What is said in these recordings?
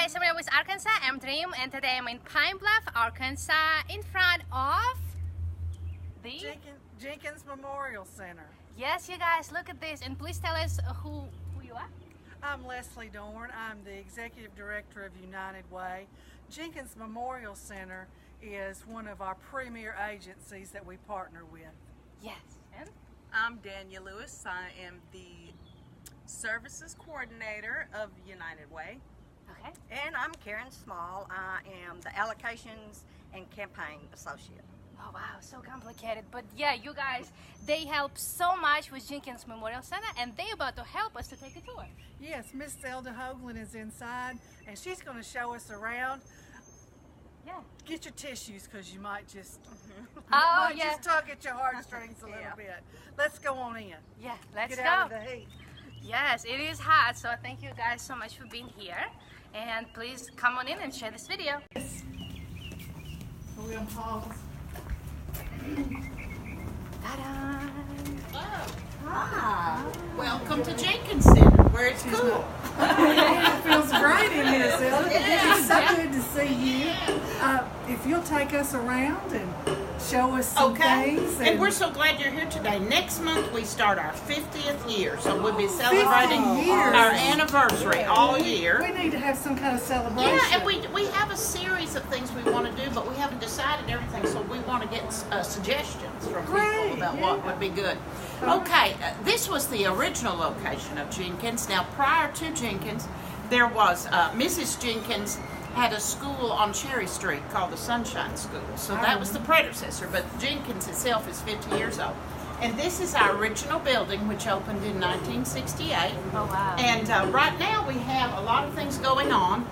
guys, I'm with Arkansas. I'm Dream, and today I'm in Pine Bluff, Arkansas, in front of the Jenkins Memorial Center. Yes, you guys, look at this, and please tell us who you are. I'm Leslie Dorn. I'm the Executive Director of United Way. Jenkins Memorial Center is one of our premier agencies that we partner with. Yes. And I'm Dania Lewis. I am the Services Coordinator of United Way. okay. And I'm Karen Small. I am the Allocations and Campaign Associate. Oh wow, so complicated. But yeah, you guys, they help so much with Jenkins Memorial Center, and they're about to help us to take a tour. Yes, Miss Zelda Hoagland is inside, and she's going to show us around. Yeah. Get your tissues, because you might just, yeah. tug at your heartstrings a little bit. Let's go on in. Yeah, let's Get go. out of the heat. Yes, it is hot, so thank you guys so much for being here. And please come on in and share this video. We're going to pause. Ta-da! Hi. Welcome to Jenkins Center, where it's cool. It feels great in here, Zelda. Yeah. It's so good to see you. If you'll take us around and show us some things. And we're so glad you're here today. Next month we start our 50th year, so we'll be celebrating 50 years. our anniversary all year. We need to have some kind of celebration. Yeah, and we have a series of things we want to do, but we haven't decided everything, so we want to get suggestions from people about what would be good. Okay, this was the original location of Jenkins. Now, prior to Jenkins, there was Mrs. Jenkins had a school on Cherry Street called the Sunshine School. So that was the predecessor, but Jenkins itself is 50 years old. And this is our original building, which opened in 1968. Oh, wow. And right now we have a lot of things going on.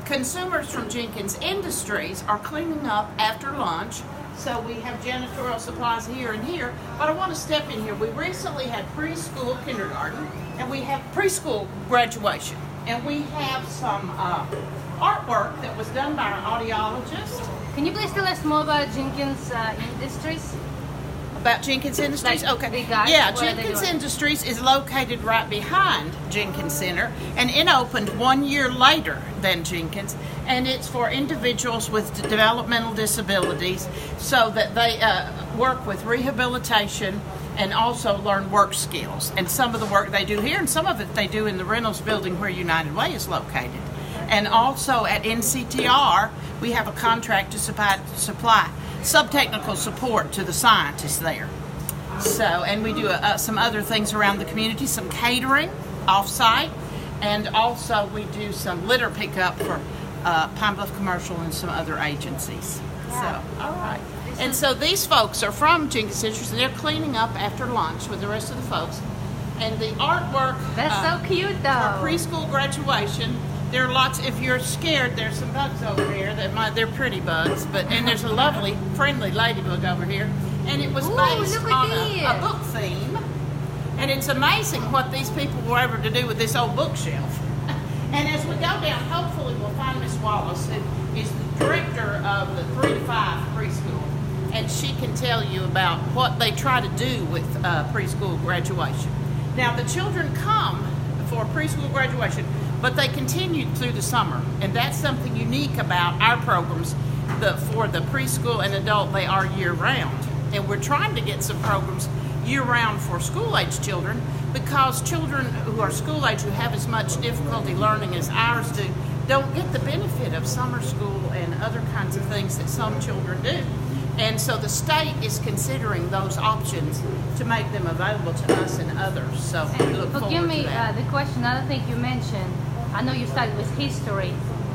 Consumers from Jenkins Industries are cleaning up after lunch. So we have janitorial supplies here and here. But I want to step in here. We recently had preschool kindergarten, and we have preschool graduation. And we have some artwork that was done by our audiologist. Can you please tell us more about Jenkins Industries? About Jenkins Industries? Like okay. big guys, Yeah, what are they Jenkins doing? Industries is located right behind Jenkins Center, and it opened 1 year later than Jenkins, and it's for individuals with developmental disabilities so that they work with rehabilitation and also learn work skills. And some of the work they do here, and some of it they do in the Reynolds building where United Way is located. And also at NCTR, we have a contract to supply sub-technical support to the scientists there. So, and we do some other things around the community, some catering off-site, and also we do some litter pickup for Pine Bluff Commercial and some other agencies. Yeah. So, all right. And so these folks are from Jenkins Industries, and they're cleaning up after lunch with the rest of the folks. And the artwork That's so cute, though. for preschool graduation. There are lots. If you're scared, there's some bugs over here. They're pretty bugs, and there's a lovely, friendly ladybug over here. And it was based on a book theme. And it's amazing what these people were able to do with this old bookshelf. And as we go down, hopefully we'll find Miss Wallace, who is the director of the 3 to 5 preschool, and she can tell you about what they try to do with preschool graduation. Now, the children come for preschool graduation, but they continue through the summer, and that's something unique about our programs. For the preschool and adult, they are year-round, and we're trying to get some programs year-round for school-age children, because children who are school-age who have as much difficulty learning as ours do don't get the benefit of summer school and other kinds of things that some children do. And so the state is considering those options to make them available to us and others. So we look forward Forgive me to that. the question, another thing you mentioned. I know you started with history.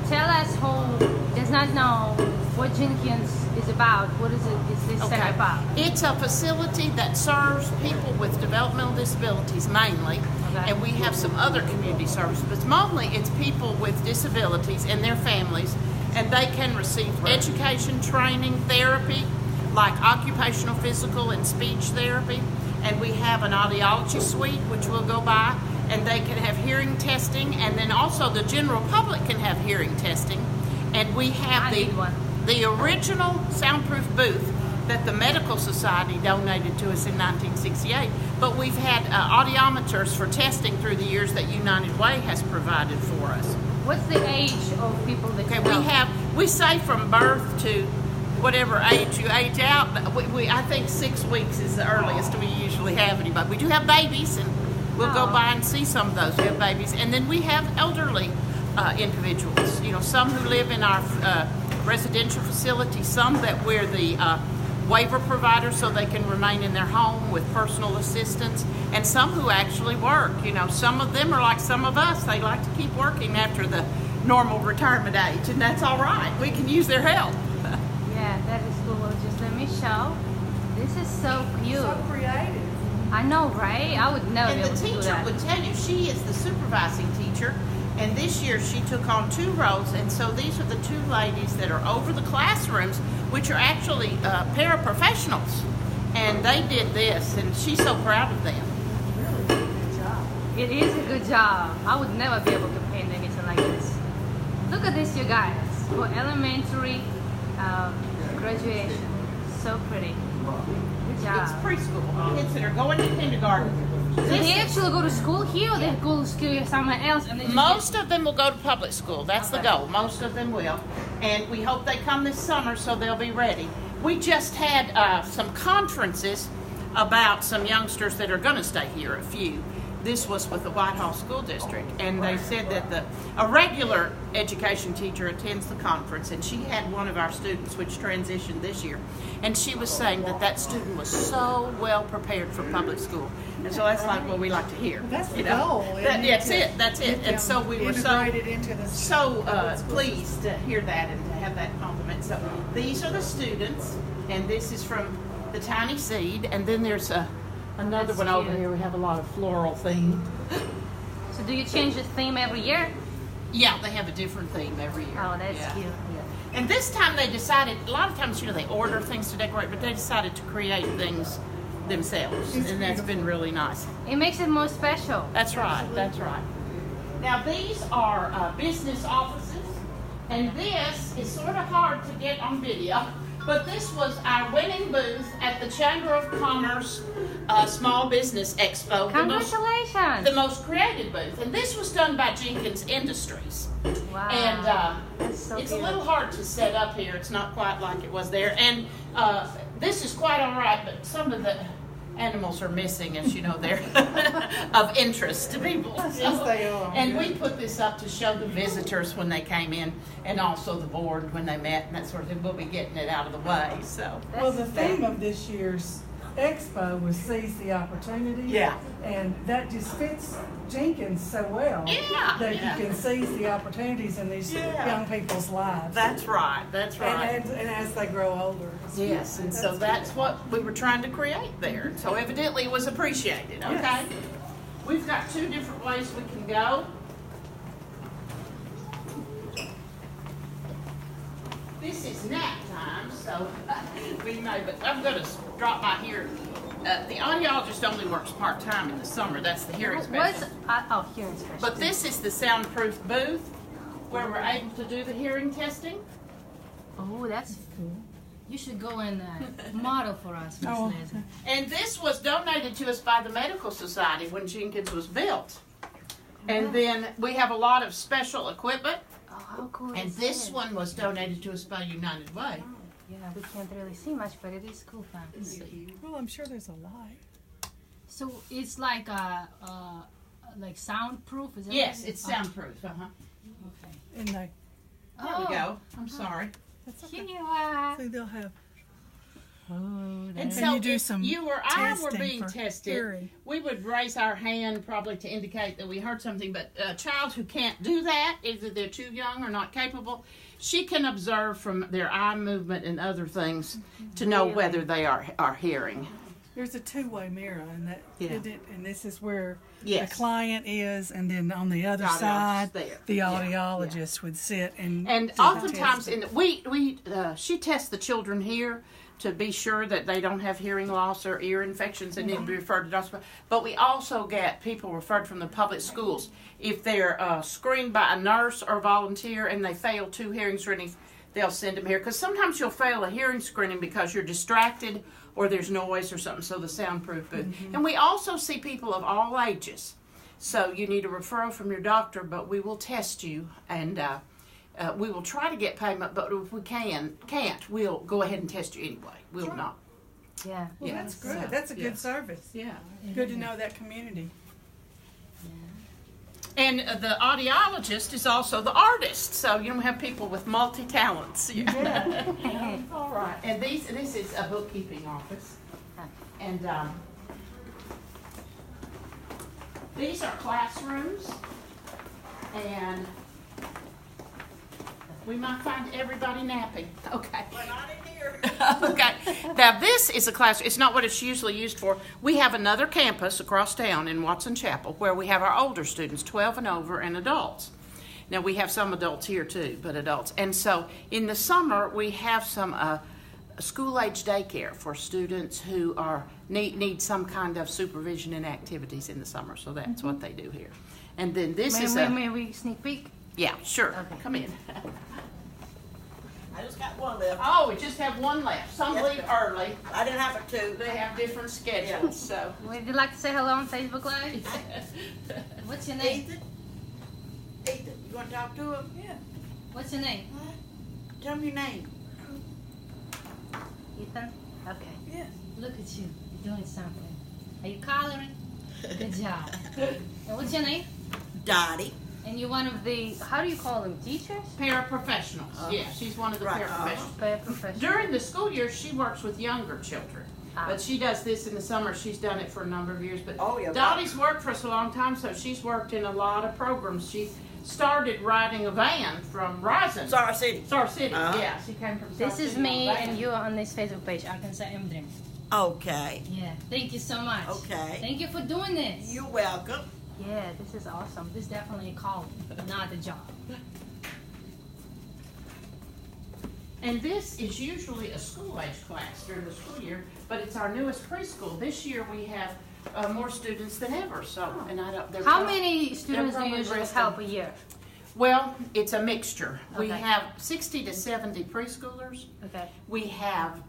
Tell us who does not know what Jenkins is about. What is this center about? It's a facility that serves people with developmental disabilities mainly, and we have some other community services, but mainly it's people with disabilities and their families, and they can receive education, training, therapy, like occupational, physical, and speech therapy, and we have an audiology suite which we'll go by, and they can have hearing testing, and then also the general public can have hearing testing. And we have the original soundproof booth that the Medical Society donated to us in 1968, but we've had audiometers for testing through the years that United Way has provided for us. What's the age of people that Okay, you help? we say from birth to whatever age you age out. I think 6 weeks is the earliest we usually have anybody. We do have babies, and we'll go by and see some of those. We have babies, and then we have elderly individuals. You know, some who live in our residential facility, some that we're the waiver provider so they can remain in their home with personal assistance, and some who actually work. You know, some of them are like some of us. They like to keep working after the normal retirement age, and that's all right. We can use their help. Yeah, that is cool. Well, just let me show. This is so cute. So creative. I know, right? I would never And be able the to do teacher that. would tell you she is the supervising teacher, and this year she took on 2 roles, and so these are the 2 ladies that are over the classrooms, which are actually paraprofessionals, and they did this, and she's so proud of them. It is a good job. I would never be able to paint anything like this. Look at this, you guys. For elementary graduation. So pretty. Good job. It's preschool. Kids that are going to kindergarten. Do they actually go to school here, or they go to school somewhere else? And they just Most of them will go to public school. That's the goal. Most of them will. And we hope they come this summer so they'll be ready. We just had some conferences about some youngsters that are going to stay here, a few. This was with the Whitehall School District, and they said that a regular education teacher attends the conference, and she had one of our students which transitioned this year, and she was saying that student was so well prepared for public school, and so that's like what we like to hear. That's the you know? goal. That's it. And so we were integrated into the so pleased to hear that and to have that compliment. So these are the students, and this is from the Tiny Seed, and then there's another That's one over cute. here. We have a lot of floral theme. So do you change the theme every year? Yeah, they have a different theme every year. Oh, that's Yeah. cute. And this time they decided, a lot of times, you know, they order things to decorate, but they decided to create things themselves, and that's been really nice. It makes it more special. That's right, that's right. Now these are business offices, and this is sort of hard to get on video, but this was our winning booth at the Chamber of Commerce Small Business Expo. Congratulations! The most creative booth, and this was done by Jenkins Industries. Wow. And That's so it's a cute. little hard to set up here. It's not quite like it was there. And this is quite all right, but some of the animals are missing, as you know, they're of interest to people. Yes, they are. And we put this up to show the visitors when they came in, and also the board when they met, and that sort of thing. We'll be getting it out of the way. So. Well, the theme of this year's expo was Seize the Opportunity. Yeah. And that just fits Jenkins so well. Yeah, That yeah. you can seize the opportunities in these Yeah. young people's lives. That's right. That's right. And as they grow older. Yes, and so that's what we were trying to create there. So evidently it was appreciated, okay? Yes. We've got 2 different ways we can go. This is nap time, so we may, but I'm going to drop by here. The audiologist only works part-time in the summer. That's the hearing What's specialist. hearing specialist? But this is the soundproof booth where we're able to do the hearing testing. Oh, that's cool. You should go and model for us, Miss Oh. Liz. And this was donated to us by the Medical Society when Jenkins was built. And then we have a lot of special equipment. Oh, how cool And is this it? one was donated to us by United Way. Yeah, we can't really see much, but it is cool fun to see. Well, I'm sure there's a light. So it's like soundproof, is it? Yes, it's soundproof. Okay. And they, There Oh, we go. I'm sorry. that's okay. Here you are. See, they'll have. And so you do if some you or I were testing being for tested, hearing. we would raise our hand probably to indicate that we heard something. But a child who can't do that, either they're too young or not capable, she can observe from their eye movement and other things to know Really? whether they are hearing. There's a 2-way mirror, and that Yeah. and this is where Yes. the client is, and then on the other audiologist side, there. the Yeah, audiologist would sit and And do the oftentimes, testing. she tests the children here to be sure that they don't have hearing loss or ear infections and need to be referred to doctors. But we also get people referred from the public schools. If they're screened by a nurse or volunteer and they fail 2 hearing screenings, they'll send them here. Because sometimes you'll fail a hearing screening because you're distracted or there's noise or something, so the soundproof booth. And we also see people of all ages. So you need a referral from your doctor, but we will test you, and we will try to get payment, but if we can't, we'll go ahead and test you anyway. We'll not. Yeah. Well, Yeah. that's good. So, That's a yeah. good service. Yeah. Good to know that community. And the audiologist is also the artist, so you don't have people with multi-talents. Yeah. All right. And this is a bookkeeping office. And these are classrooms. And we might find everybody napping. Okay. We're not in here. Okay. Now this is a class. It's not what it's usually used for. We have another campus across town in Watson Chapel where we have our older students, 12 and over, and adults. Now we have some adults here too, but adults. And so in the summer we have some school-age daycare for students who need some kind of supervision and activities in the summer. So that's what they do here. And then this is May we sneak peek? Yeah, sure. Okay. Come in. I just got one left. Oh, we just have one left. Some Yes, leave ma'am. early. I didn't have a two. They have different schedules, so. Would you like to say hello on Facebook Live? What's your name? Ethan, you want to talk to him? Yeah. What's your name? Tell me your name. Ethan? Okay. Yeah. Look at you. You're doing something. Are you coloring? Good job. And what's your name? Dottie. And you're one of the, how do you call them, teachers? Paraprofessionals. Yeah, she's one of the Right. paraprofessionals. Paraprofessional. During the school year, she works with younger children. But she does this in the summer. She's done it for a number of years. But Oh, yeah. Dottie's worked for us a long time, so she's worked in a lot of programs. She started riding a van from Rising. Star City. Star City, Uh-huh. yeah. She came from Star This City is on me a van. and you're on this Facebook page. I can say Emdrim. Okay. Yeah. Thank you so much. Okay. Thank you for doing this. You're welcome. Yeah, this is awesome. This is definitely a calling, not a job. And this is usually a school-age class during the school year, but it's our newest preschool. This year we have more students than ever. So, and I don't. How many students do you probably usually resting. help a year? Well, it's a mixture. We Okay. have 60 to 70 preschoolers. Okay. We have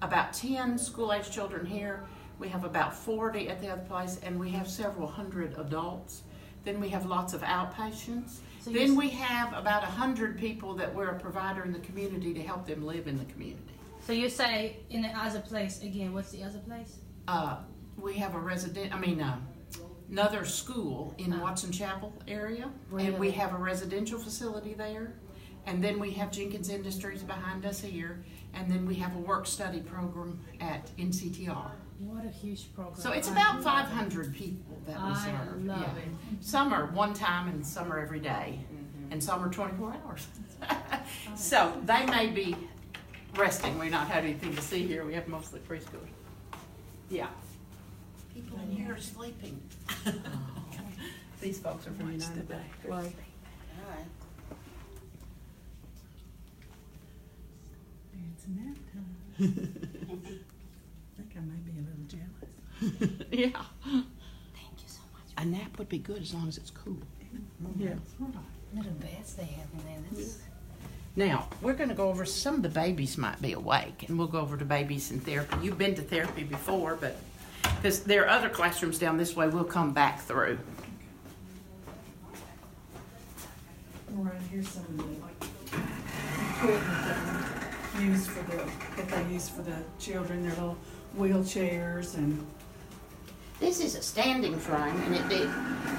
about 10 school-age children here. We have about 40 at the other place, and we have several hundred adults. Then we have lots of outpatients. So Then we have about 100 people that we're a provider in the community to help them live in the community. So you say in the other place again? What's the other place? We have another school in Watson Chapel area, and we Really? have a residential facility there. And then we have Jenkins Industries behind us here, and then we have a work-study program at NCTR. What a huge program! So it's I about love 500 people that we I serve. love Yeah. it. Some are one time and some are every day, and some are 24 hours. So they may be resting. We not have anything to see here. We have mostly preschoolers. Yeah. People in here are sleeping. These folks are from United Way. All right. It's nap time. I think I may be a little jealous. Yeah. Thank you so much. A nap would be good as long as it's cool. Yeah. Little beds they have in there. That's, Now, we're going to go over, some of the babies might be awake, and we'll go over to babies in therapy. You've been to therapy before, but because there are other classrooms down this way we'll come back through. Right here's some of the equipment that they use for the children, their little wheelchairs and. This is a standing frame, and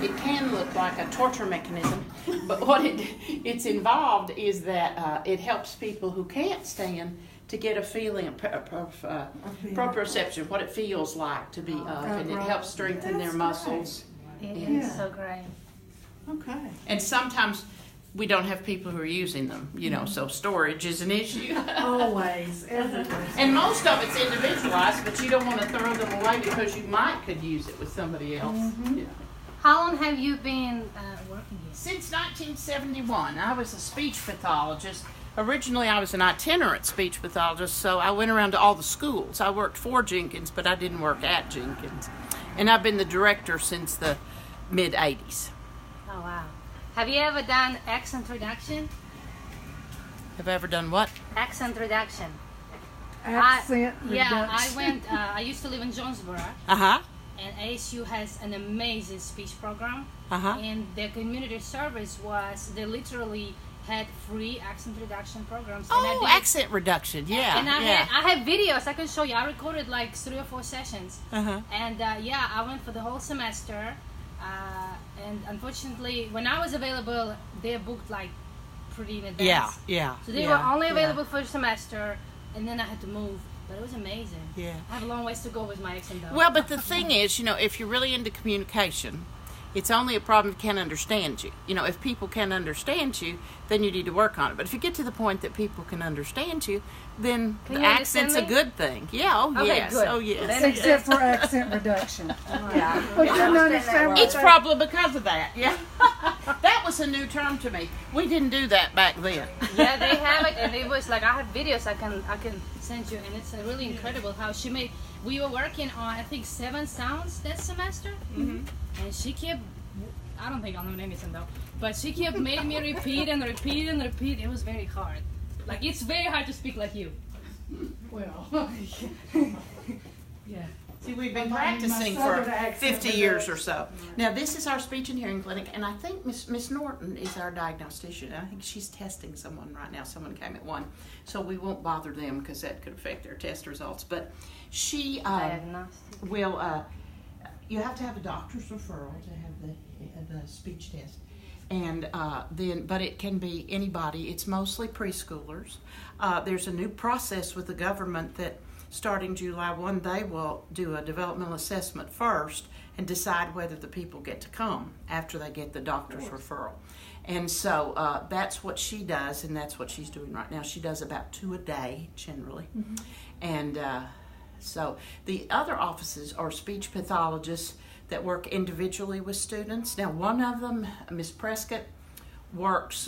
it can look like a torture mechanism, but what it's involved is that it helps people who can't stand to get a feeling, proprioception, what it feels like to be up, and it helps strengthen their That's muscles. it Yeah. is so great. Okay. And sometimes we don't have people who are using them, so storage is an issue. Always, everywhere. And most of it's individualized, but you don't want to throw them away because you could use it with somebody else. Yeah. How long have you been working here? Since 1971, I was a speech pathologist. Originally, I was an itinerant speech pathologist, so I went around to all the schools. I worked for Jenkins, but I didn't work at Jenkins. And I've been the director since the mid-'80s. Oh wow. Have you ever done accent reduction? Have I ever done what? Accent reduction. Accent Yeah, I reduction. went. I used to live in Jonesboro, Uh-huh. and ASU has an amazing speech program. Uh-huh. And their community service was they literally had free accent reduction programs. And Oh, accent reduction. Yeah. And I yeah. have videos I can show you. I recorded like 3 or 4 sessions. Uh-huh. And yeah, I went for the whole semester. And unfortunately, when I was available, they booked like pretty in advance. Yeah. So they were only available for a semester, and then I had to move. But it was amazing. Yeah. I have a long ways to go with my accent though. Well, but the thing is, if you're really into communication, it's only a problem if you can't understand you. If people can understand you, then you need to work on it. But if you get to the point that people can understand you, then Can the you accent's a understand me? good thing. Yeah, oh Okay, yes, good. oh yes. Then Except for accent reduction. Yeah. But you understand what It's they- probably because of that, yeah. That was a new term to me. We didn't do that back then. Yeah, they have it, and it was like I have videos I can send you, and it's really incredible how she made. We were working on I think 7 sounds that semester, and she kept. I don't think I'll know anything though, but she kept making me repeat and repeat and repeat. It was very hard. Like it's very hard to speak like you. Well, yeah. See, we've been My practicing southern for accent 50 is years a- or so. Now, this is our speech and hearing clinic, and I think Miss Norton is our diagnostician. I think she's testing someone right now. Someone came at 1, so we won't bother them because that could affect their test results. But she Diagnostic. will. You have to have a doctor's referral to have the speech test, and but it can be anybody. It's mostly preschoolers. There's a new process with the government that starting July 1, they will do a developmental assessment first and decide whether the people get to come after they get the doctor's referral. And so that's what she does, and that's what she's doing right now. She does about 2 a day generally, and so the other offices are speech pathologists that work individually with students. Now, one of them, Miss Prescott, works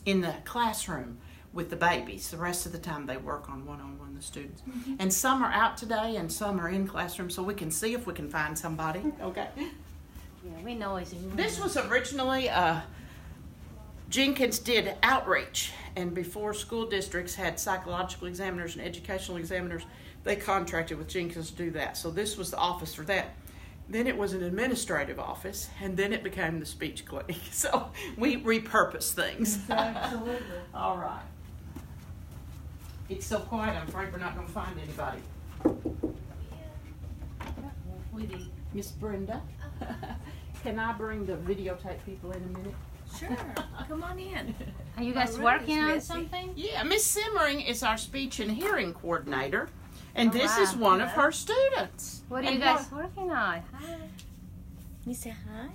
in the classroom with the babies. The rest of the time they work on one-on-one with the students. And some are out today and some are in classroom, so we can see if we can find somebody. Okay. Yeah, we know it's. This was originally, Jenkins did outreach, and before school districts had psychological examiners and educational examiners, they contracted with Jenkins to do that. So this was the office for that. Then it was an administrative office, and then it became the speech clinic. So we repurpose things. Absolutely. All right. It's so quiet, I'm afraid we're not going to find anybody. We did. Miss Brenda, can I bring the videotape people in a minute? Sure. Come on in. Are you guys room working is on messy. something? Yeah, Miss Simmering is our speech and hearing coordinator, and Oh, this wow. is one of her students. What are you And guys working on? Hi. You say hi.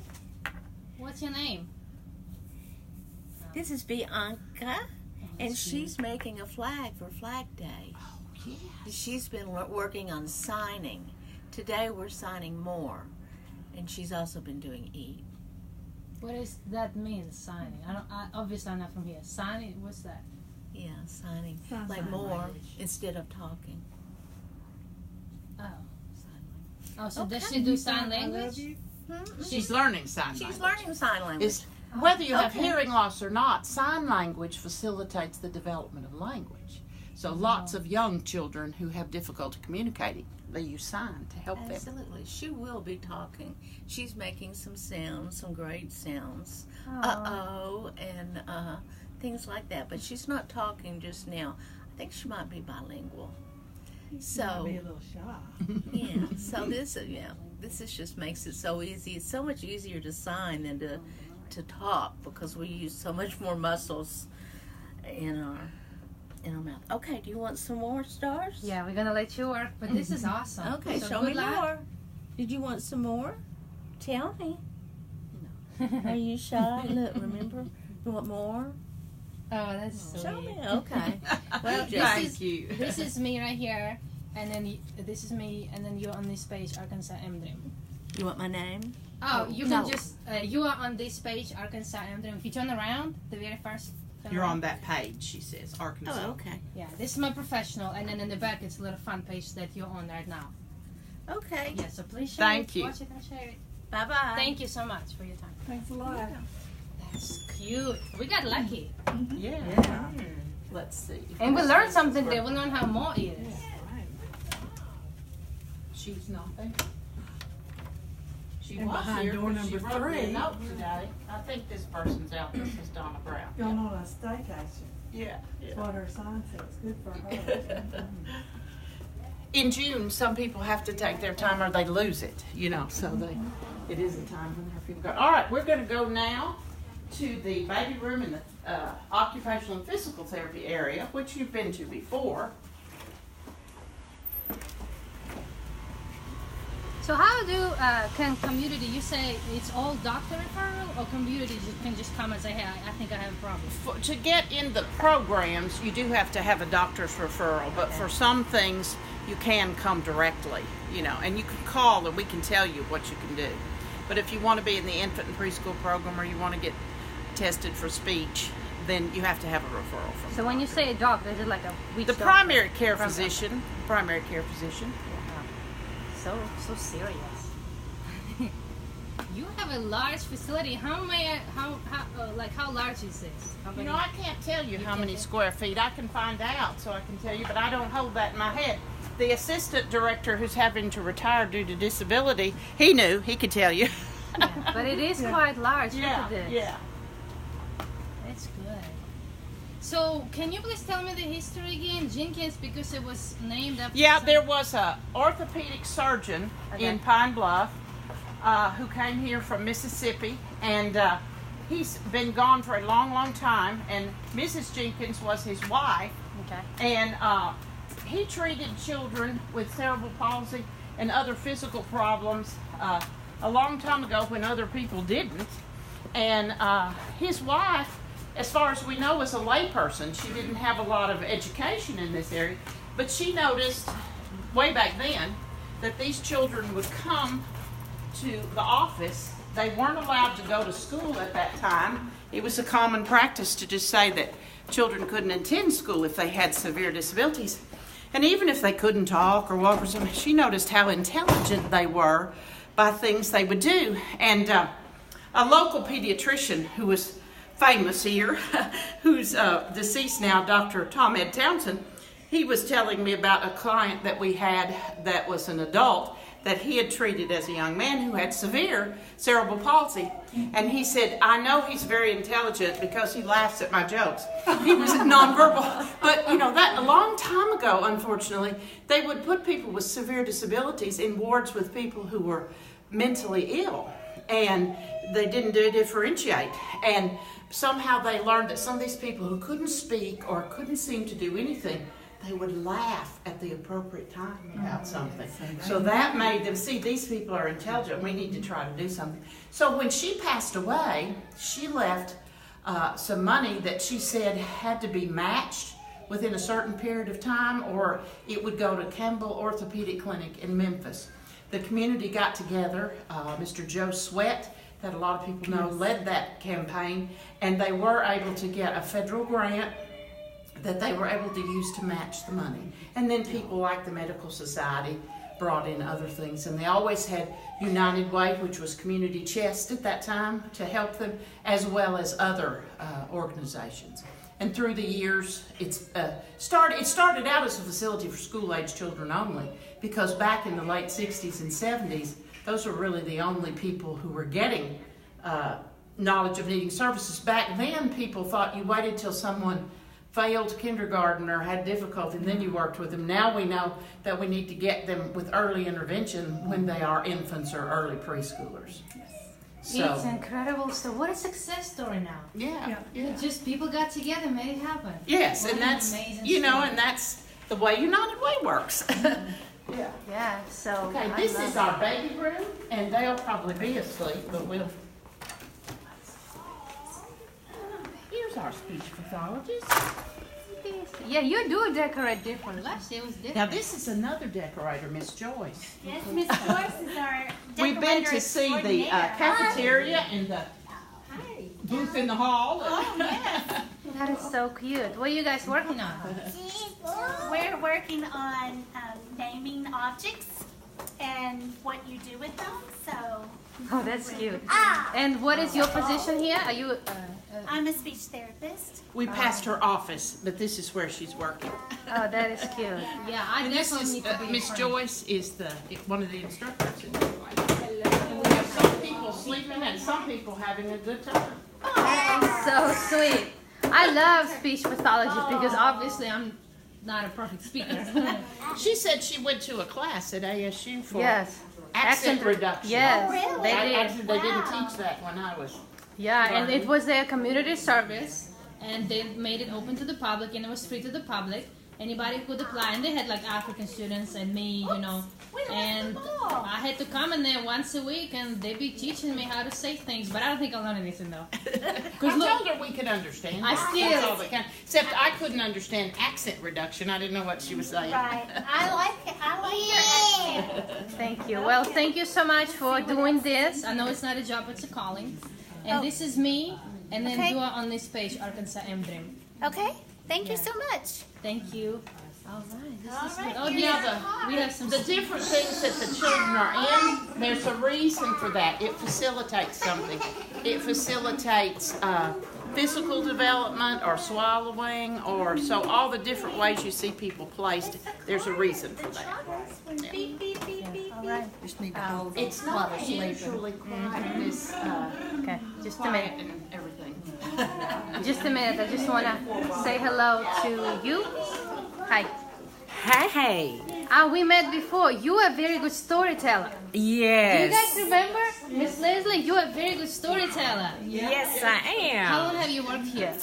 What's your name? This is Bianca, and she's making a flag for Flag Day. Oh, yeah. She's been working on signing. Today we're signing more, and she's also been doing eat. What does that mean, signing? Obviously I'm not from here. Signing, what's that? Yeah, signing. Sign Like language. more instead of talking. Oh. Sign Oh, so does Okay. she do sign I love language? you. language. She's learning sign She's language. learning sign language. Is whether you have Okay. hearing loss or not, sign language facilitates the development of language. So lots of young children who have difficulty communicating, they use sign to help them. Absolutely. She will be talking. She's making some sounds, some great sounds. Aw. Uh-oh, and things like that. But she's not talking just now. I think she might be bilingual. So, Might be a little shy. yeah. So this is just makes it so easy. It's so much easier to sign than to talk because we use so much more muscles in our mouth. Okay, do you want some more stars? Yeah, we're gonna let you work, but this is awesome. Okay, So show good me luck. more. Did you want some more? Tell me. Are you shy? Look, remember? You want more? Oh, that's so Show sweet. me. Okay. Well, Thank you. This is me right here, and then this is me, and then you're on this page, Arkansas M-Dream. You want my name? Oh, you No. can just, you are on this page, Arkansas M-Dream. If you turn around, the very first. turn You're around. on that page, she says, Arkansas. Oh, okay. Yeah, this is my professional, and then in the back it's a little fun page that you're on right now. Okay. Yeah, so please share Thank it, you. watch it and share it. Bye-bye. Thank you so much for your time. Thanks a lot. That's cute. We got lucky. Yeah. Yeah. Let's see. And we learned something there. We learned how more is. She's not there. She And was behind here, door but she number wrote me a 3. note today. I think this person's out. This is Donna Brown. Going on a staycation. Yeah, That's yeah. what her sign says. Good for her. In June, some people have to take their time or they lose it, so it is a time when people go. All right, we're going to go now to the baby room in the occupational and physical therapy area, which you've been to before. So how can community, you say it's all doctor referral, or community can just come and say, hey, I think I have a problem? To get in the programs, you do have to have a doctor's referral, but for some things, you can come directly, and you can call and we can tell you what you can do. But if you want to be in the infant and preschool program or you want to get tested for speech, then you have to have a referral from So when you say a doctor, is it like a which the doctor? primary care physician. Primary care physician. So serious. You have a large facility. How large is this? How many? I can't tell you how many square feet. I can find out, so I can tell you, but I don't hold that in my head. The assistant director who's having to retire due to disability, he knew. He could tell you. Yeah, but it is quite large. Look at this. Yeah. That's good. So, can you please tell me the history again? Jenkins, because it was named after... Yeah, there was a orthopedic surgeon in Pine Bluff who came here from Mississippi, and he's been gone for a long, long time, and Mrs. Jenkins was his wife, and he treated children with cerebral palsy and other physical problems a long time ago when other people didn't, and his wife, as far as we know, was a layperson. She didn't have a lot of education in this area, but she noticed way back then that these children would come to the office. They weren't allowed to go to school at that time. It was a common practice to just say that children couldn't attend school if they had severe disabilities. And even if they couldn't talk or walk or something, she noticed how intelligent they were by things they would do. And a local pediatrician who was famous here, who's deceased now, Dr. Tom Ed Townsend, he was telling me about a client that we had that was an adult that he had treated as a young man who had severe cerebral palsy. And he said, I know he's very intelligent because he laughs at my jokes. He was nonverbal. But, that a long time ago, unfortunately, they would put people with severe disabilities in wards with people who were mentally ill. And they didn't differentiate. And somehow they learned that some of these people who couldn't speak or couldn't seem to do anything, they would laugh at the appropriate time about something. So that made them see these people are intelligent. We need to try to do something. So when she passed away, she left some money that she said had to be matched within a certain period of time, or it would go to Campbell Orthopedic Clinic in Memphis. The community got together. Mr. Joe Sweat, that a lot of people know, led that campaign, and they were able to get a federal grant that they were able to use to match the money. And then people like the Medical Society brought in other things. And they always had United Way, which was Community Chest at that time, to help them, as well as other organizations. And through the years, it started out as a facility for school-age children only, because back in the late 60s and 70s, those were really the only people who were getting knowledge of needing services. Back then, people thought you waited till someone failed kindergarten or had difficulty, and then you worked with them. Now we know that we need to get them with early intervention when they are infants or early preschoolers. So, it's incredible. So what a success story now. Yeah. Just people got together, made it happen. Yes, What and an that's, amazing and story. that's the way United Way works. Yeah, so Okay, I this love is our baby room, and they'll probably be asleep, but we'll... Here's our speech pathologist. Yeah, you do decorate different. Last year was different. Now this is another decorator, Miss Joyce. Yes, Miss Joyce is our We've been to see the extraordinaire. cafeteria and the Hi. booth in the hall. Oh, yes. That is so cute. What are you guys working on? We're working on naming objects and what you do with them. So Oh, that's cute. And what is your position here? Are you? I'm a speech therapist. We passed her office, but this is where she's working. Oh, that is cute. Yeah, I And this definitely is need to be Miss friends. Joyce is one of the instructors in this place. And we have some some people having a good time. So sweet. I love speech pathologists because obviously I'm not a perfect speaker. She said she went to a class at ASU for Yes. accent reduction. Yes, really? they did. Actually, they didn't teach that when I was. Yeah, and it was a community service, and they made it open to the public, and it was free to the public. Anybody could apply, and they had like African students and me, you know, and I had to come in there once a week, and they'd be teaching me how to say things, but I don't think I'll learn anything though. I told her we could understand. I still- That's all that counts. Except I couldn't understand accent reduction. I didn't know what she was saying. Right. I like your accent. Thank you. Well, thank you so much for doing this. I know it's not a job, it's a calling. And this is me, and then Okay. you are on this page, Arkansas M-Dream. Okay. Thank you so much. Thank you. All right. This is right. good. Oh, Now, yeah. We have some. the different things that the children are in, there's a reason for that. It facilitates something. It facilitates physical development or swallowing, or so all the different ways you see people placed, there's a reason for that. Beep, beep, beep, beep. All right. Just need to hold them It's while not they're sleeping. usually quite this Okay. Just a quiet minute. and everything. Just a minute. I just want to say hello to you. Hi. Hey. We met before. You are a very good storyteller. Do you Yes. guys remember? Miss Leslie, you are a very good storyteller. Yes, I How am. long have you worked here?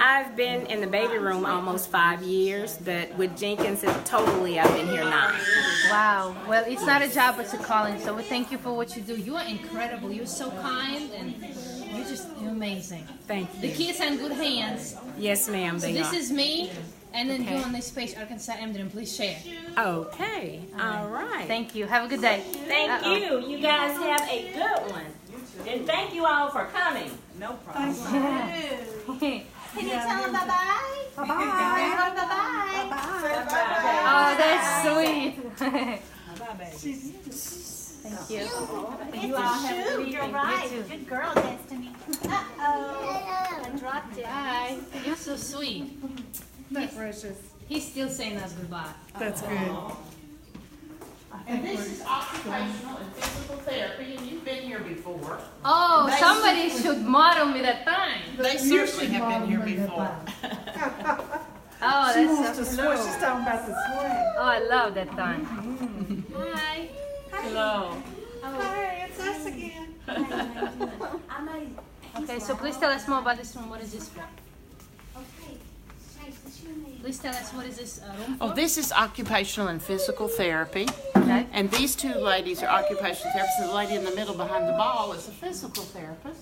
I've been in the baby room almost 5 years, but with Jenkins, totally I've been here 9. Wow. Well, it's not a job, it's a calling. So we thank you for what you do. You are incredible. You're so kind, and you're amazing. Thank The you. kids are in good hands. Yes, ma'am, So they this are. is me, and then Okay. you on this page, Arkansas M-Dream. Please share. Okay. All right. Thank you. Have a good day. Thank Uh-oh. you. You guys have a good one. And thank you all for coming. No problem. Can you tell them bye-bye? Bye-bye. Bye-bye. Oh, that's sweet. Thank you. You all have a good You're right. too. Good girl, Destiny. Uh-oh. I dropped it. Bye. You're so sweet. That's precious. He's still saying us goodbye. That's good. And this is occupational and physical therapy, and you've been here before. Oh, somebody should model me that time. They certainly have been here before. Oh, She that's wants so to swing. She's talking about the swing. Oh, I love that time. Hi. Hello. Hi, it's us again. Okay, so please tell us more about this room. What is this for? Okay. Chase, what's your name? Please tell us what is this room for? Oh, this is occupational and physical therapy. Okay. And these two ladies are occupational therapists. The lady in the middle behind the ball is a physical therapist.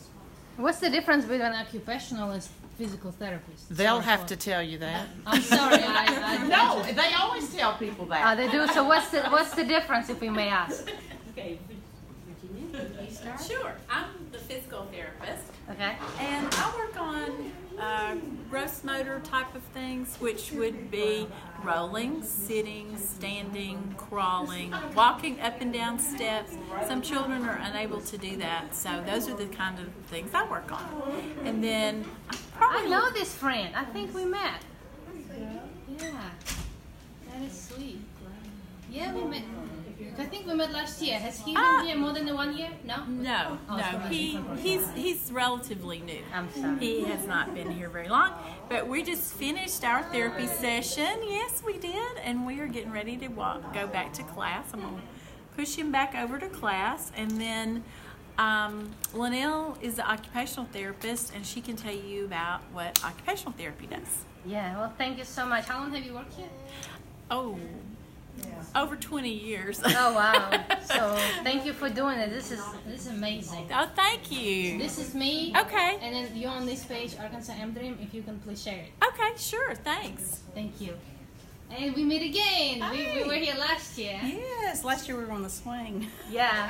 What's the difference between an occupational and physical therapist? They'll Sorry have for- to tell you that. I'm sorry. I No, they always tell people that. They do. So what's the difference, if we may ask? Okay, Virginia, you start? Sure. I'm the physical therapist, Okay. and I work on gross motor type of things, which would be rolling, sitting, standing, crawling, walking up and down steps. Some children are unable to do that, so those are the kind of things I work on. And then I know this friend. I think we met. Yeah. That is sweet. Yeah, we met. I think we met last year. Has he been here more than 1 year? No? No, Oh, no, sorry. he's relatively new. I'm sorry. He has not been here very long, but we just finished our therapy session. Yes, we did, and we are getting ready to go back to class. I'm gonna push him back over to class, and then Linnell is the occupational therapist, and she can tell you about what occupational therapy does. Yeah. Well, thank you so much. How long have you worked here? Oh, over 20 years. Oh wow. So thank you for doing it. This is amazing. Oh, thank you. This is me. Okay. And then you're on this page, Arkansas M-Dream. If you can please share it. Okay, sure, thanks. Thank you. And we meet again. We were here last year. Yes, last year we were on the swing. Yeah.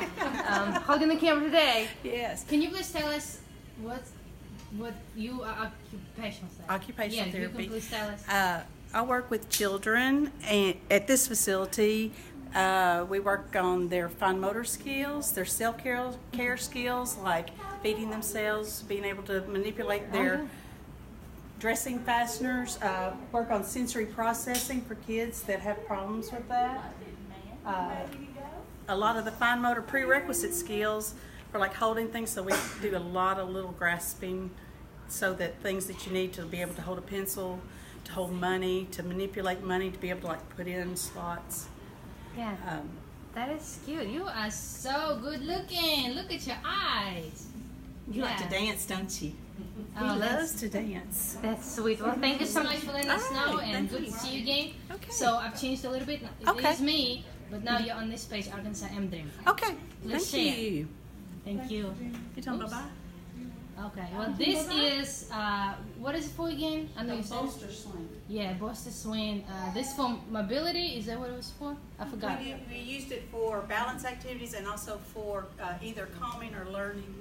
Holding the camera today. Yes. Can you please tell us what you are occupational therapy? Occupational yeah, therapy. You can please tell us. I work with children and at this facility. We work on their fine motor skills, their self-care skills, like feeding themselves, being able to manipulate their dressing fasteners, work on sensory processing for kids that have problems with that. A lot of the fine motor prerequisite skills for like holding things. So we do a lot of little grasping, so that things that you need to be able to hold a pencil, to hold money, to manipulate money, to be able to like put in slots. Yeah. That is cute. You are so good looking. Look at your eyes. You like to dance, don't you? He Oh, loves to dance. That's sweet. Well, thank you so much for letting us know, and good to see you again. Okay. So I've changed a little bit. It is me, but now you're on this page, Arkansas M-Dream. Okay. Let's Thank share. you. Thank you. You tell them Oops. bye-bye. Okay. Well, this is what is it for again? I know you said. Bolster swing. Yeah, bolster swing. This for mobility. Is that what it was for? I forgot. We used it for balance activities and also for either calming or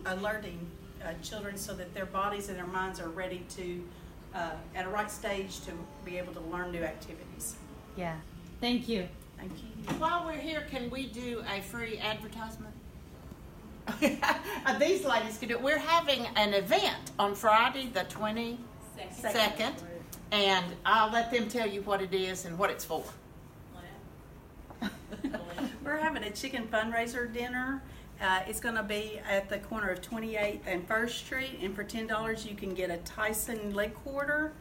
alerting children, so that their bodies and their minds are ready to, at a right stage, to be able to learn new activities. Yeah. Thank you. Thank you. While we're here, can we do a free advertisement? These ladies can do it. We're having an event on Friday the 22nd, and I'll let them tell you what it is and what it's for. We're having a chicken fundraiser dinner. It's going to be at the corner of 28th and 1st Street, and for $10 you can get a Tyson leg quarter,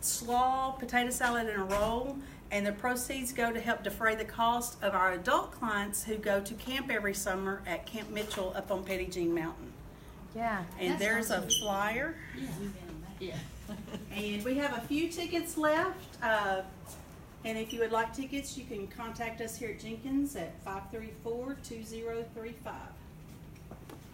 slaw, potato salad, and a roll, and the proceeds go to help defray the cost of our adult clients who go to camp every summer at Camp Mitchell up on Petty Jean Mountain. Yeah. And there's a flyer. Yeah. And we have a few tickets left. And if you would like tickets, you can contact us here at Jenkins at 534-2035.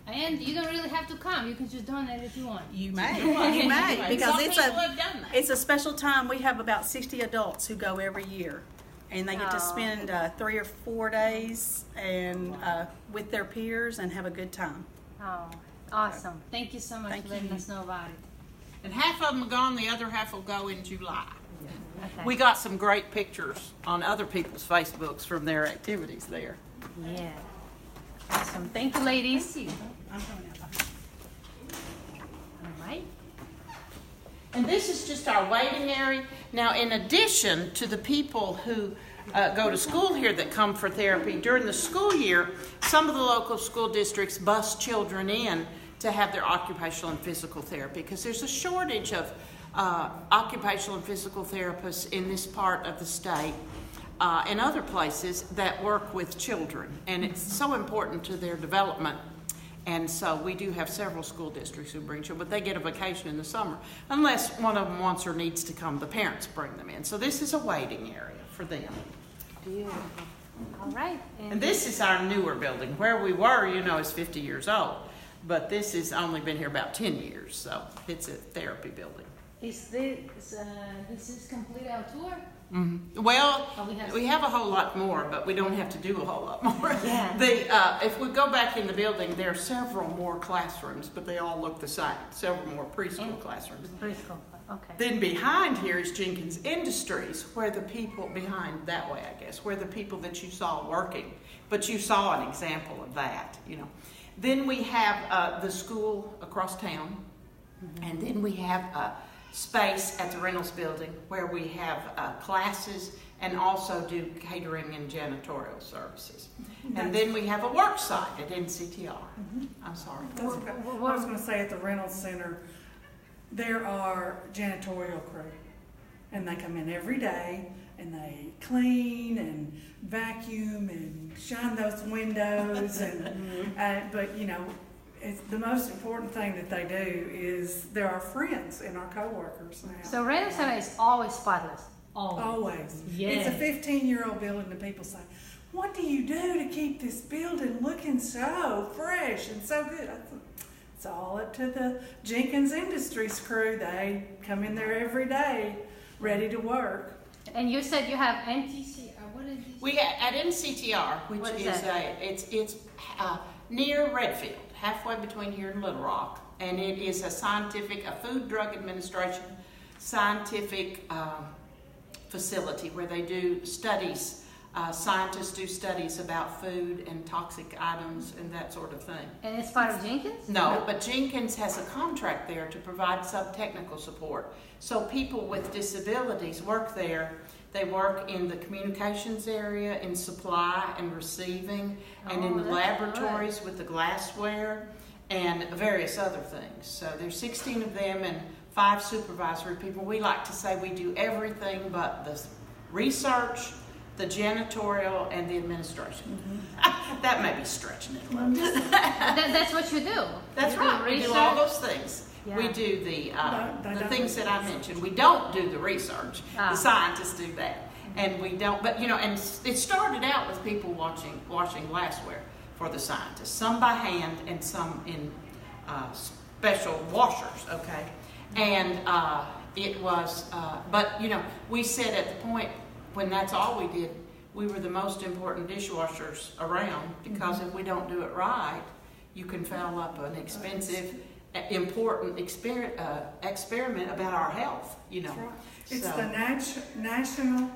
And you don't really have to come. You can just donate if you want. You may. You may. Because Some people have done that. it's a special time. We have about 60 adults who go every year. And they get to spend 3 or 4 days and with their peers and have a good time. Oh, awesome. Thank you so much for letting us know about it. And half of them are gone, the other half will go in July. Okay. We got some great pictures on other people's Facebooks from their activities there. Yeah. Awesome. Thank you, ladies. Thank you. I'm coming out. All right. And this is just our waiting area. Now, in addition to the people who go to school here that come for therapy, during the school year, some of the local school districts bus children in to have their occupational and physical therapy, because there's a shortage of occupational and physical therapists in this part of the state and other places that work with children, and it's so important to their development. And so we do have several school districts who bring children, but they get a vacation in the summer. Unless one of them wants or needs to come, the parents bring them in. So this is a waiting area for them. Beautiful. All right. And this is our newer building. Where we were, you know, is 50 years old. But this has only been here about 10 years, so it's a therapy building. Is this complete our tour? Mm-hmm. Well, Oh, we have a whole lot more, but we don't have to do a whole lot more. Yeah. If we go back in the building, there are several more classrooms, but they all look the same. Several more preschool classrooms. Preschool. Okay. Then behind here is Jenkins Industries, where the people behind that way, I guess, where the people that you saw working, but you saw an example of that, you know. Then we have the school across town, and then we have space at the Reynolds building where we have classes and also do catering and janitorial services. And then we have a work site at NCTR. I'm sorry. What I was going to say, at the Reynolds Center, there are janitorial crew, and they come in every day and they clean and vacuum and shine those windows and but you know, it's the most important thing that they do is they're our friends and our co-workers now. So Reynolds Center is always spotless. Always. Yeah. It's a 15-year-old building, and people say, what do you do to keep this building looking so fresh and so good? It's all up to the Jenkins Industries crew. They come in there every day ready to work. And you said you have NTC. What is this? We at NCTR, which What is is that? it's near Redfield, halfway between here and Little Rock, and it is a Food Drug Administration scientific facility where they do studies Scientists do studies about food and toxic items and that sort of thing. And it's part of Jenkins? No, but Jenkins has a contract there to provide sub-technical support. So people with disabilities work there. They work in the communications area, in supply and receiving, and in the laboratories with the glassware and various other things. So there's 16 of them and 5 supervisory people. We like to say we do everything but the research, the janitorial, and the administration. That may be stretching it a little bit. That's what you do. That's right. We do all those things. Yeah. We do the things that I mentioned. We don't do the research. The scientists do that, and we don't. But you know, and it started out with people washing glassware for the scientists. Some by hand and some in special washers. Okay, and it was. But you know, we said at the point when that's all we did, we were the most important dishwashers around, because if we don't do it right, you can foul up an expensive, important experiment about our health, you know. Right. It's the National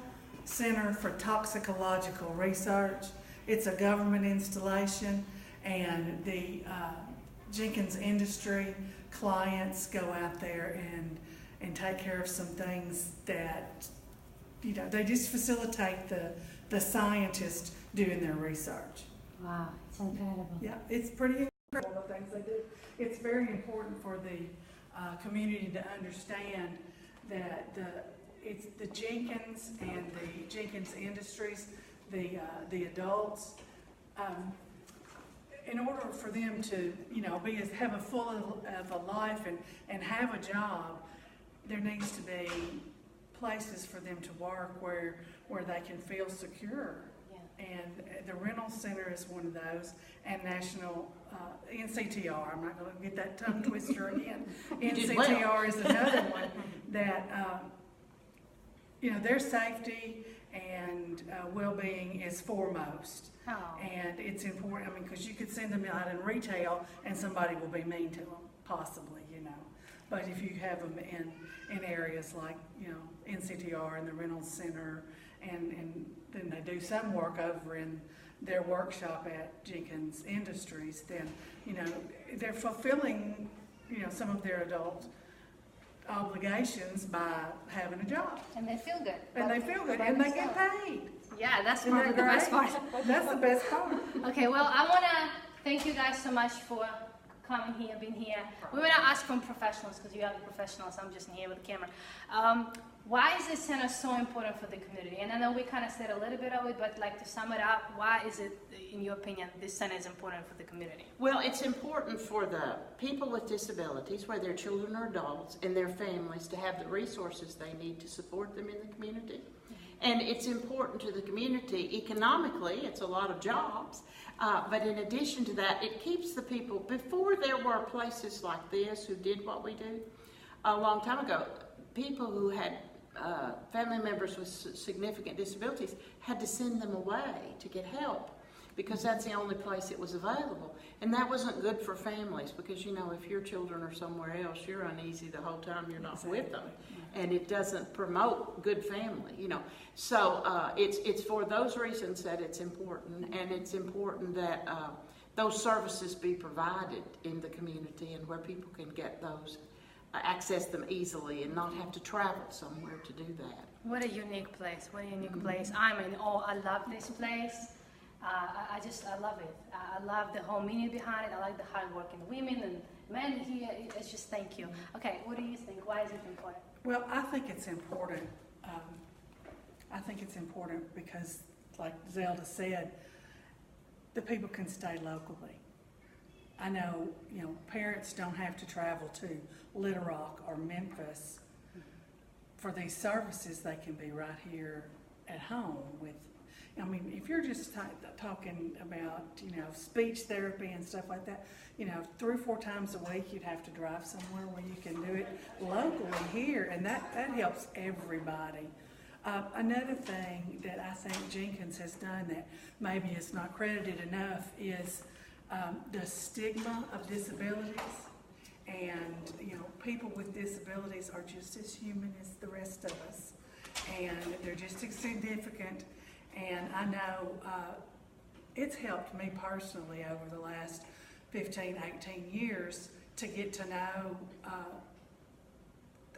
Center for Toxicological Research. It's a government installation, and the Jenkins Industry clients go out there and take care of some things that, you know, they just facilitate the scientists doing their research. Wow, it's incredible. Yeah, it's pretty incredible the things they do. It's very important for the community to understand that it's the Jenkins and the Jenkins Industries, the adults, in order for them to, you know, have a full of a life and have a job, there needs to be places for them to work where they can feel secure. Yeah. And the rental center is one of those, and National NCTR, I'm not going to get that tongue twister again. NCTR is another one that, you know, their safety and well-being is foremost. Oh. And it's important, I mean, because you could send them out in retail and somebody will be mean to them, possibly, you know. But if you have them in areas like, you know, NCTR and the rental center, and then they do some work over in their workshop at Jenkins Industries, then, you know, they're fulfilling, you know, some of their adult obligations by having a job. And they feel good. And they feel good, and they get paid. Yeah, that's probably the best part. That's the best part. Okay, well, I want to thank you guys so much for coming here, being here. We want to ask from professionals, because you are the professionals, I'm just here with the camera. Why is this center so important for the community? And I know we kind of said a little bit of it, but like to sum it up, why is it, in your opinion, this center is important for the community? Well, it's important for the people with disabilities, whether they're children or adults, and their families, to have the resources they need to support them in the community. And it's important to the community economically. It's a lot of jobs. But in addition to that, it keeps the people, before there were places like this who did what we do, a long time ago, people who had family members with significant disabilities had to send them away to get help, because that's the only place it was available. And that wasn't good for families, because, you know, if your children are somewhere else, you're uneasy the whole time you're not with them. And it doesn't promote good family, you know. So it's for those reasons that it's important, and it's important that those services be provided in the community, and where people can get those, access them easily, and not have to travel somewhere to do that. What a unique place, what a unique place. I'm in awe, I love this place. I love it. I love the whole meaning behind it. I like the hardworking women and men here. It's just, thank you. Okay, what do you think? Why is it important? Well, I think it's important. I think it's important because, like Zelda said, the people can stay locally. I know, you know, parents don't have to travel to Little Rock or Memphis for these services. They can be right here at home with, I mean, if you're just talking about, you know, speech therapy and stuff like that, you know, 3 or 4 times a week you'd have to drive somewhere where you can do it locally here, and that helps everybody. Another thing that I think Jenkins has done that maybe is not credited enough is the stigma of disabilities. And, you know, people with disabilities are just as human as the rest of us, and they're just as significant. And I know it's helped me personally over the last 15, 18 years to get to know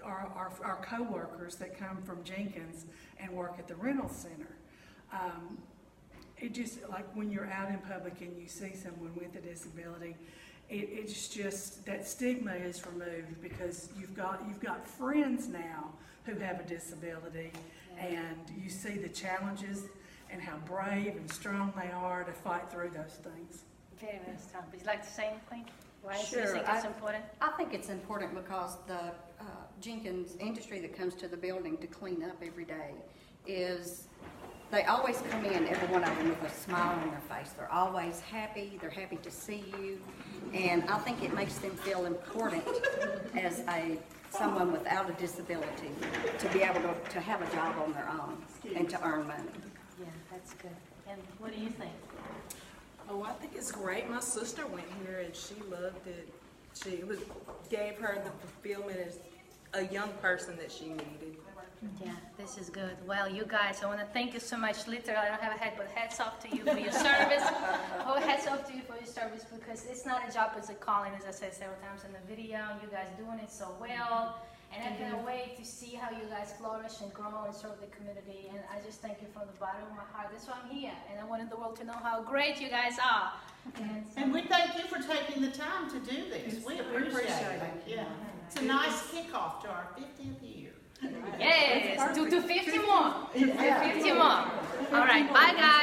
our co-workers that come from Jenkins and work at the rental center. It just, like when you're out in public and you see someone with a disability, it's just that stigma is removed because you've got friends now who have a disability, and you see the challenges and how brave and strong they are to fight through those things. Okay, Ms. Tom, would you like to say anything? Why do Sure. you think it's important? I think it's important because the Jenkins industry that comes to the building to clean up every day is, they always come in, every one of them, with a smile on their face. They're always happy. They're happy to see you. And I think it makes them feel important as someone without a disability to be able to have a job on their own and to earn money. Yeah, that's good. And what do you think? Oh, I think it's great. My sister went here and she loved it. Gave her the fulfillment as a young person that she needed. Yeah, this is good. Well, you guys, I want to thank you so much. Literally, I don't have a head, but hats off to you for your service. Oh, hats off to you for your service, because it's not a job, it's a calling, as I said several times in the video. You guys doing it so well. And I can't wait to see how you guys flourish and grow and serve the community. And I just thank you from the bottom of my heart. That's why I'm here. And I wanted the world to know how great you guys are. And we thank you for taking the time to do this. We appreciate it. Yeah. It's a nice kickoff to our 50th year. Yes, to 50 more. 50 more. All right, bye guys.